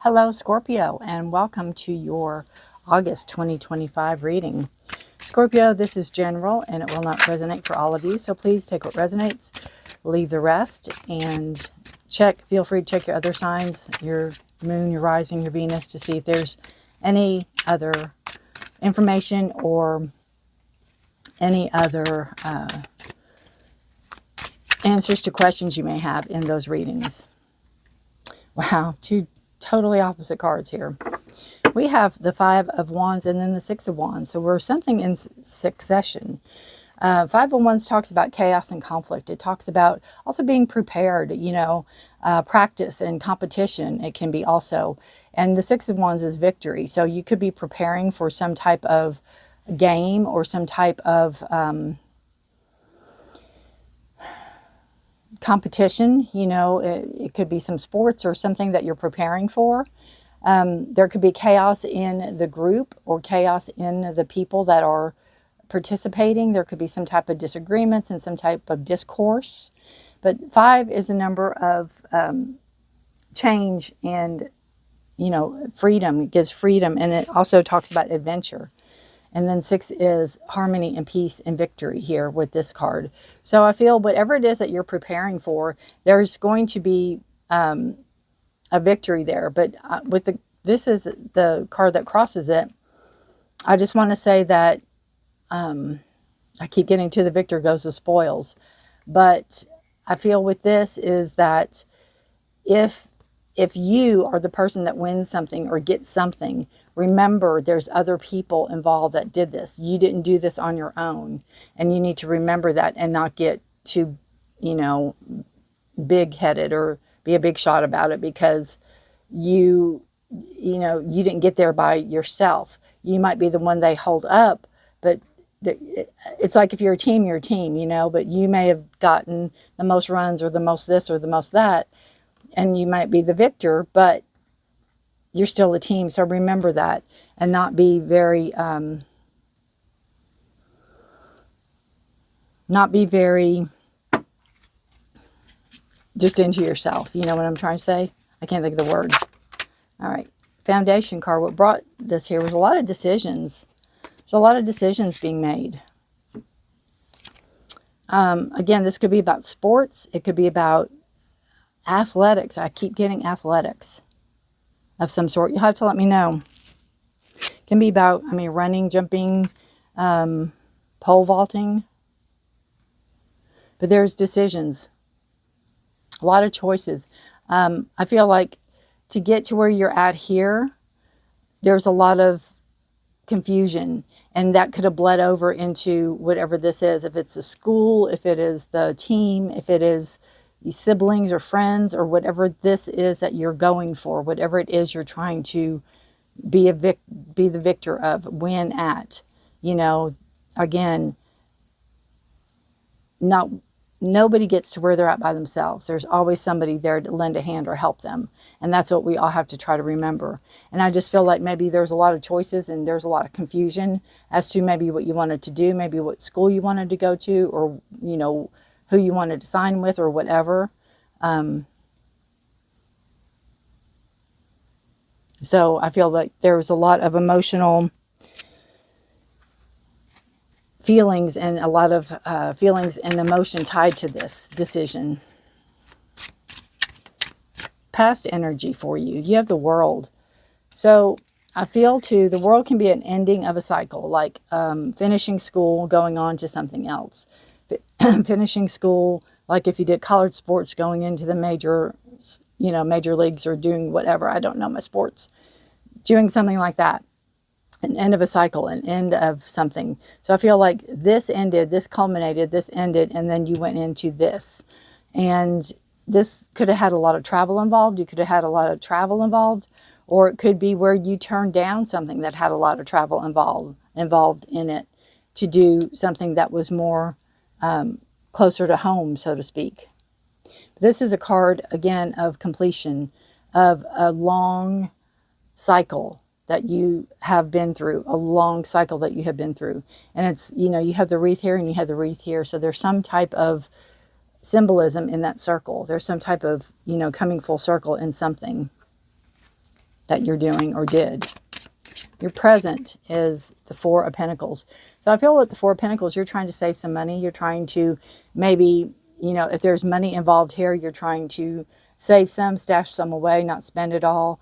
Hello, Scorpio, and welcome to your August 2025 reading. Scorpio, this is general and it will not resonate for all of you, so please take what resonates, leave the rest, and feel free to check your other signs, your moon, your rising, your Venus, to see if there's any other information or any other answers to questions you may have in those readings. Wow, two totally opposite cards here. We have the Five of Wands and then the Six of Wands. So we're something in succession. Five of Wands talks about chaos and conflict. It talks about also being prepared, practice and competition. It can be also. And the Six of Wands is victory. So you could be preparing for some type of game or some type of competition. It could be some sports or something that you're preparing for. There could be chaos in the group or chaos in the people that are participating. There could be some type of disagreements and some type of discourse. But 5 is a number of change and, freedom. It gives freedom, and it also talks about adventure. And then 6 is harmony and peace and victory here with this card. So I feel whatever it is that you're preparing for, there's going to be a victory there. But this is the card that crosses it. I just want to say that I keep getting to the victor goes the spoils. But I feel with this is that if you are the person that wins something or gets something, remember there's other people involved that did this. You didn't do this on your own. And you need to remember that and not get too, big-headed or be a big shot about it, because you didn't get there by yourself. You might be the one they hold up, but it's like if you're a team, you're a team, but you may have gotten the most runs or the most this or the most that, and you might be the victor, but you're still a team. So remember that and not be very just into yourself. You know what I'm trying to say? I can't think of the word. All right. Foundation card. What brought this here was a lot of decisions. There's a lot of decisions being made. Again, this could be about sports. It could be about athletics. I keep getting athletics of some sort. You'll have to let me know. It can be about, running, jumping, pole vaulting. But there's decisions. A lot of choices. I feel like to get to where you're at here, there's a lot of confusion, and that could have bled over into whatever this is. If it's a school, if it is the team, if it is siblings or friends, or whatever this is that you're going for, whatever it is you're trying to be the victor of, win at. Again, nobody gets to where they're at by themselves. There's always somebody there to lend a hand or help them. And that's what we all have to try to remember. And I just feel like maybe there's a lot of choices and there's a lot of confusion as to maybe what you wanted to do, maybe what school you wanted to go to, or, who you wanted to sign with or whatever. So I feel like there was a lot of emotional feelings and a lot of feelings and emotion tied to this decision. Past energy for you. You have the World. So I feel too, the World can be an ending of a cycle, like finishing school, going on to something else. Finishing school, like if you did college sports, going into the major leagues, or doing whatever. I don't know my sports. Doing something like that. An end of a cycle, an end of something. So I feel like this ended, this culminated, this ended, and then you went into this. And this could have had a lot of travel involved. You could have had a lot of travel involved. Or it could be where you turned down something that had a lot of travel involved in it to do something that was more closer to home, so to speak. This is a card, again, of completion, of a long cycle that you have been through, a long cycle that you have been through. And it's, you have the wreath here and you have the wreath here. So there's some type of symbolism in that circle. There's some type of, coming full circle in something. that you're doing or did. Your present is the Four of Pentacles. So I feel with the Four of Pentacles, you're trying to save some money. You're trying to maybe, you know, if there's money involved here, you're trying to save some, stash some away, not spend it all.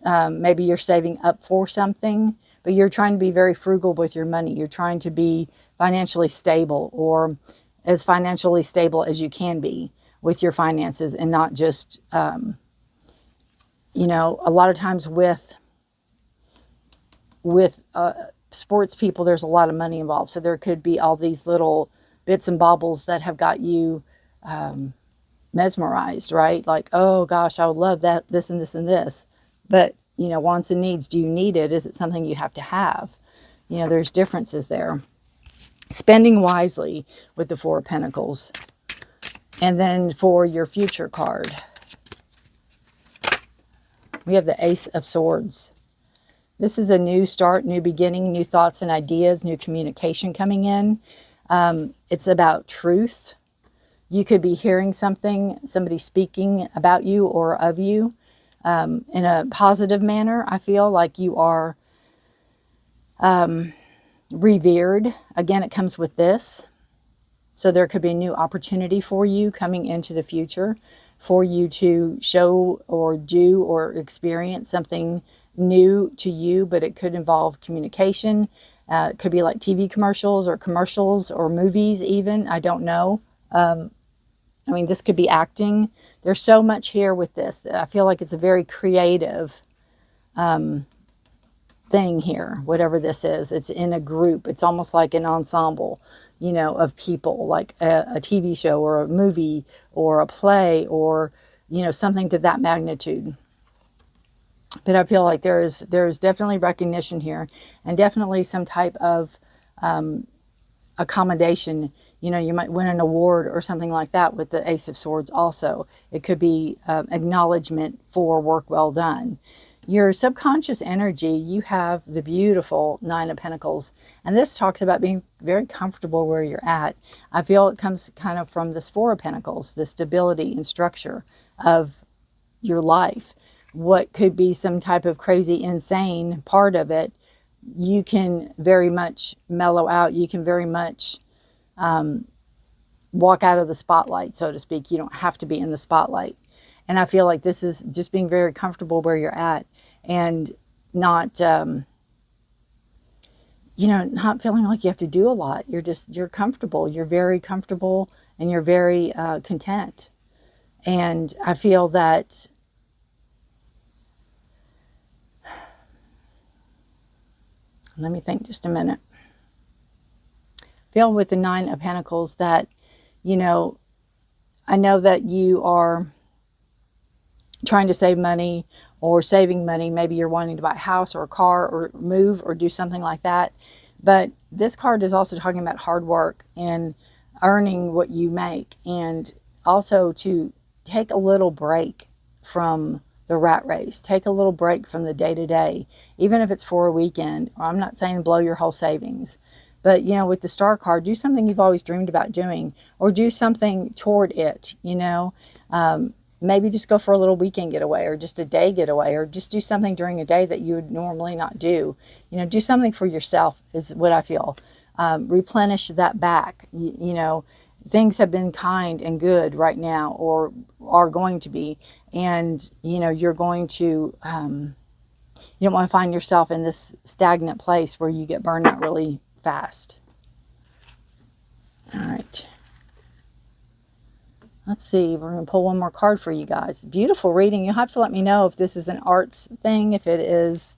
Maybe you're saving up for something, but you're trying to be very frugal with your money. You're trying to be financially stable, or as financially stable as you can be with your finances, and not just, you know, a lot of times with sports people, there's a lot of money involved. So there could be all these little bits and baubles that have got you mesmerized, right? Like, oh gosh, I would love that, this and this and this. But, you know, wants and needs, do you need it? Is it something you have to have? You know, there's differences there. Spending wisely with the Four of Pentacles. And then for your future card, we have the Ace of Swords. This is a new start, new beginning, new thoughts and ideas, new communication coming in. It's about truth. You could be hearing something, somebody speaking about you or of you in a positive manner. I feel like you are revered. Again, it comes with this. So there could be a new opportunity for you coming into the future, for you to show or do or experience something new to you, but it could involve communication. It could be like TV commercials or movies even. I don't know. I mean, this could be acting. There's so much here with this. I feel like it's a very creative thing here, whatever this is. It's in a group. It's almost like an ensemble, you know, of people, like a TV show or a movie or a play or, you know, something to that magnitude. But I feel like there's definitely recognition here, and definitely some type of accommodation. You know, you might win an award or something like that with the Ace of Swords also. It could be acknowledgement for work well done. Your subconscious energy, you have the beautiful Nine of Pentacles. And this talks about being very comfortable where you're at. I feel it comes kind of from this Four of Pentacles, the stability and structure of your life. What could be some type of crazy, insane part of it, you can very much mellow out. You can very much walk out of the spotlight, so to speak. You don't have to be in the spotlight. And I feel like this is just being very comfortable where you're at, and not, you know, not feeling like you have to do a lot. You're comfortable. You're very comfortable, and you're very content. And I feel that let me think just a minute. Feel with the Nine of Pentacles that, you know, I know that you are trying to save money or saving money. Maybe you're wanting to buy a house or a car or move or do something like that. But this card is also talking about hard work and earning what you make, and also to take a little break from the rat race. Take a little break from the day-to-day, even if it's for a weekend. I'm not saying blow your whole savings, but, you know, with the Star card, do something you've always dreamed about doing, or do something toward it, you know. Maybe just go for a little weekend getaway, or just a day getaway, or just do something during a day that you would normally not do. You know, do something for yourself is what I feel. Replenish that back. You know, things have been kind and good right now, or are going to be. And, you know, you're going to, you don't want to find yourself in this stagnant place where you get burned out really fast. All right. Let's see. We're going to pull one more card for you guys. Beautiful reading. You'll have to let me know if this is an arts thing, if it is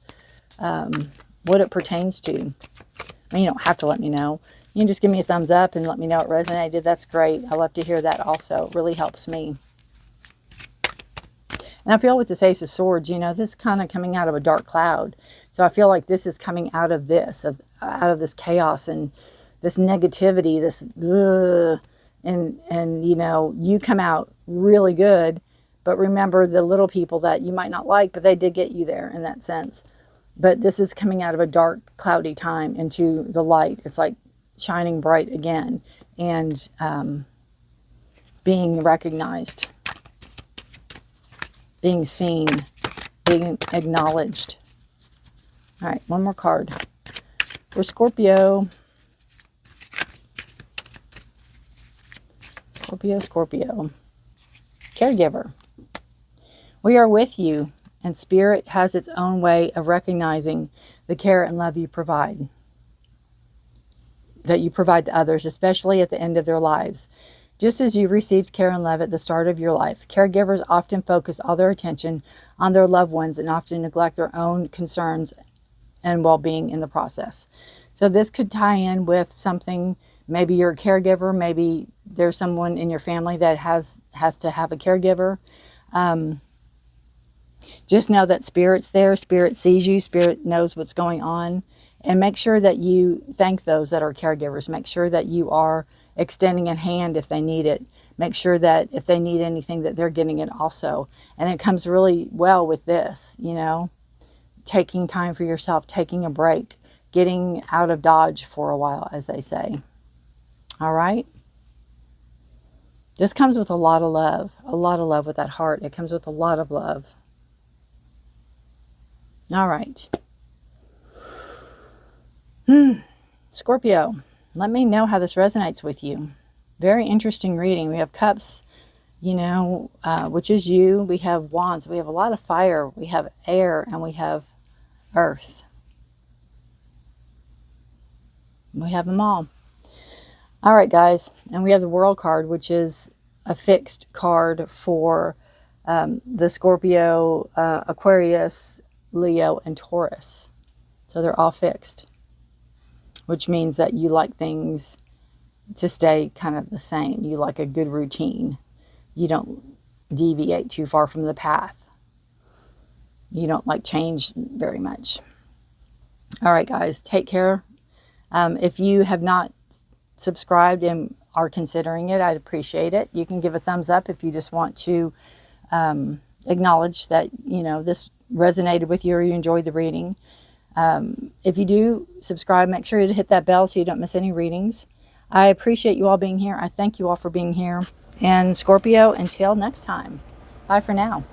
what it pertains to. I mean, you don't have to let me know. You can just give me a thumbs up and let me know it resonated. That's great. I love to hear that also. It really helps me. And I feel with this Ace of Swords, you know, this is kind of coming out of a dark cloud. So I feel like this is coming out of this, out of this chaos and this negativity, this and you know, you come out really good, but remember the little people that you might not like, but they did get you there in that sense. But this is coming out of a dark, cloudy time into the light. It's like shining bright again, and being recognized, being seen, being acknowledged. All right, one more card for Scorpio. Scorpio. Caregiver. We are with you, and Spirit has its own way of recognizing the care and love you provide. That you provide to others, especially at the end of their lives. Just as you received care and love at the start of your life, caregivers often focus all their attention on their loved ones and often neglect their own concerns and well-being in the process. So this could tie in with something. Maybe you're a caregiver. Maybe there's someone in your family that has to have a caregiver. Just know that Spirit's there. Spirit sees you. Spirit knows what's going on. And make sure that you thank those that are caregivers. Make sure that you are extending a hand if they need it. Make sure that if they need anything that they're getting it also. And it comes really well with this, you know, taking time for yourself, taking a break, getting out of Dodge for a while, as they say. All right? This comes with a lot of love with that heart. It comes with a lot of love. All right. Scorpio, let me know how this resonates with you. Very interesting reading. We have cups, you know, which is you. We have wands. We have a lot of fire. We have air, and we have earth. We have them all. All right, guys. And we have the World card, which is a fixed card for the Scorpio, Aquarius, Leo, and Taurus. So they're all fixed, which means that you like things to stay kind of the same. You like a good routine. You don't deviate too far from the path. You don't like change very much. All right, guys, take care. If you have not subscribed and are considering it, I'd appreciate it. You can give a thumbs up if you just want to acknowledge that, you know, this resonated with you or you enjoyed the reading. If you do subscribe, make sure to hit that bell so you don't miss any readings. I appreciate you all being here. I thank you all for being here. And Scorpio, until next time, bye for now.